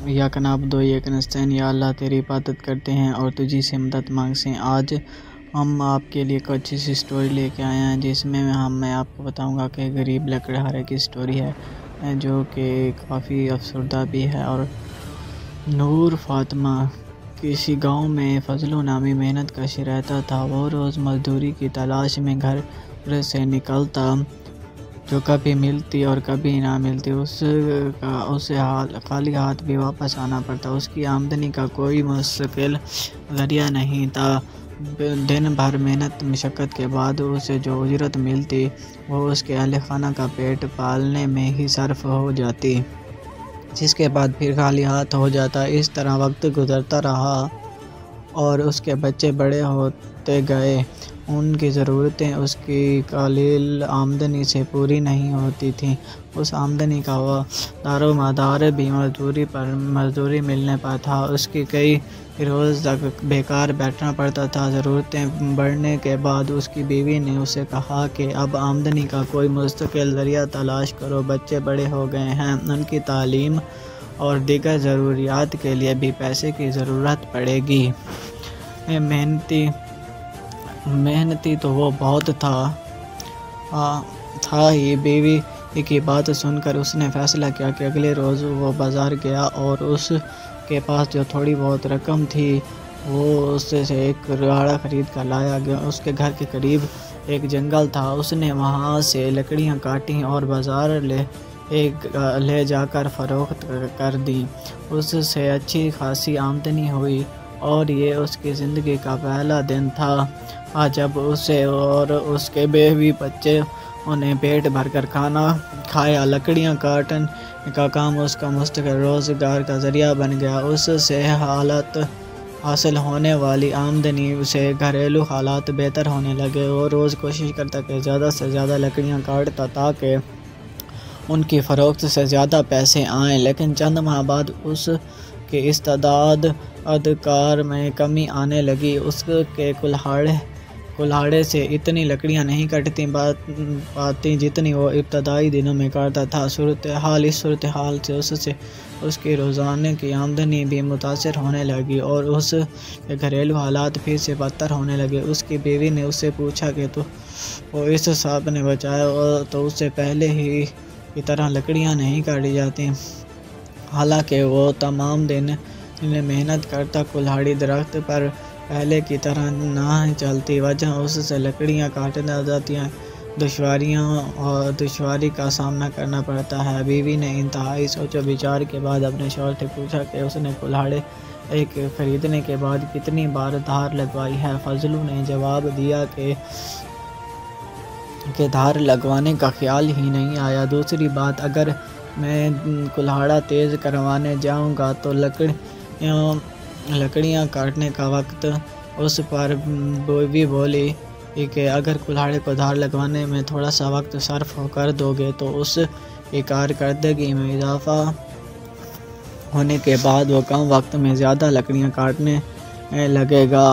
یا نعبد و یا نستعین، یا اللہ تیری عبادت کرتے ہیں اور تجھی سے مدد مانگتے ہیں۔ آج ہم آپ کے لیے ایک اچھی سی سٹوری لے کے آئے ہیں، جس میں میں آپ کو بتاؤں گا کہ غریب لکڑہارے کی سٹوری ہے، جو کہ کافی افسردہ بھی ہے۔ اور نور فاطمہ کسی گاؤں میں فضلو نامی محنت کش رہتا تھا۔ وہ روز مزدوری کی تلاش میں گھر سے نکلتا، جو کبھی ملتی اور کبھی نہ ملتی، اسے خالی ہاتھ بھی واپس آنا پڑتا۔ اس کی آمدنی کا کوئی مستقل ذریعہ نہیں تھا۔ دن بھر محنت مشقت کے بعد اسے جو اجرت ملتی، وہ اس کے اہل خانہ کا پیٹ پالنے میں ہی صرف ہو جاتی، جس کے بعد پھر خالی ہاتھ ہو جاتا۔ اس طرح وقت گزرتا رہا اور اس کے بچے بڑے ہوتے گئے۔ ان کی ضرورتیں اس کی قلیل آمدنی سے پوری نہیں ہوتی تھیں۔ اس آمدنی کا وہ دار و مدار بھی مزدوری ملنے پر تھا۔ اس کی کئی روز تک بیکار بیٹھنا پڑتا تھا۔ ضرورتیں بڑھنے کے بعد اس کی بیوی نے اسے کہا کہ اب آمدنی کا کوئی مستقل ذریعہ تلاش کرو، بچے بڑے ہو گئے ہیں، ان کی تعلیم اور دیگر ضروریات کے لیے بھی پیسے کی ضرورت پڑے گی۔ محنتی تو وہ بہت تھا ہی۔ بیوی کی بات سن کر اس نے فیصلہ کیا کہ اگلے روز وہ بازار گیا اور اس کے پاس جو تھوڑی بہت رقم تھی، وہ اس سے ایک راڑا خرید کر لایا گیا۔ اس کے گھر کے قریب ایک جنگل تھا۔ اس نے وہاں سے لکڑیاں کاٹیں اور بازار لے جا کر فروخت کر دیں۔ اس سے اچھی خاصی آمدنی ہوئی اور یہ اس کی زندگی کا پہلا دن تھا جب اسے اور اس کے بیوی بچے انہیں پیٹ بھر کر کھانا کھایا۔ لکڑیاں کاٹنے کا کام اس کا مستقل روزگار کا ذریعہ بن گیا۔ اس سے حاصل ہونے والی آمدنی سے گھریلو حالات بہتر ہونے لگے۔ وہ روز کوشش کرتا کہ زیادہ سے زیادہ لکڑیاں کاٹتا تاکہ ان کی فروخت سے زیادہ پیسے آئیں، لیکن چند ماہ بعد اس کی استعداد کار میں کمی آنے لگی۔ اس کے کلہاڑے سے اتنی لکڑیاں نہیں کٹتی پاتی جتنی وہ ابتدائی دنوں میں کاٹتا تھا۔ اس صورتحال سے اس کی روزانہ کی آمدنی بھی متاثر ہونے لگی اور اس کے گھریلو حالات پھر سے بدتر ہونے لگے۔ اس کی بیوی نے اس سے پوچھا کہ وہ اس سب نے بچایا تو اس سے پہلے ہی کی طرح لکڑیاں نہیں کاٹی جاتی، حالانکہ وہ تمام دن محنت کرتا۔ کلہاڑی درخت پر پہلے کی طرح نہ چلتی، وجہ اس سے لکڑیاں کاٹنا جاتی ہیں، دشواری کا سامنا کرنا پڑتا ہے۔ بیوی نے انتہائی سوچ و بچار کے بعد اپنے شوہر سے پوچھا کہ اس نے کلہاڑے خریدنے کے بعد کتنی بار دھار لگوائی ہے۔ فضلو نے جواب دیا کہ دھار لگوانے کا خیال ہی نہیں آیا۔ دوسری بات، اگر میں کلہاڑا تیز کروانے جاؤں گا تو لکڑیاں کاٹنے کا وقت اس پر۔ بیوی بولی کہ اگر کلہاڑے کو دھار لگوانے میں تھوڑا سا وقت صرف کر دو گے تو اس کی کارکردگی میں اضافہ ہونے کے بعد وہ کم وقت میں زیادہ لکڑیاں کاٹنے لگے گا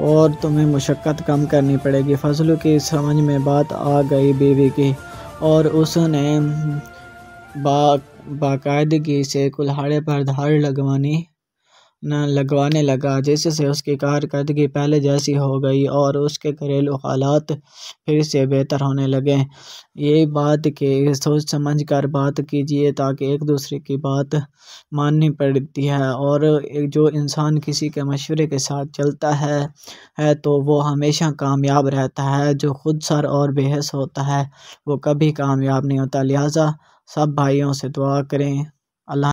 اور تمہیں مشقت کم کرنی پڑے گی۔ فضلو کی سمجھ میں بات آ گئی بیوی کی، اور اس نے باقاعدگی سے کلہاڑے پر دھار لگوانے لگا، جس سے اس کی کارکردگی پہلے جیسی ہو گئی اور اس کے گھریلو حالات پھر سے بہتر ہونے لگے۔ یہ بات کہ سوچ سمجھ کر بات کیجیے، تاکہ ایک دوسرے کی بات ماننی پڑتی ہے، اور جو انسان کسی کے مشورے کے ساتھ چلتا ہے تو وہ ہمیشہ کامیاب رہتا ہے۔ جو خود سر اور بحث ہوتا ہے وہ کبھی کامیاب نہیں ہوتا۔ لہٰذا سب بھائیوں سے دعا کریں۔ اللہ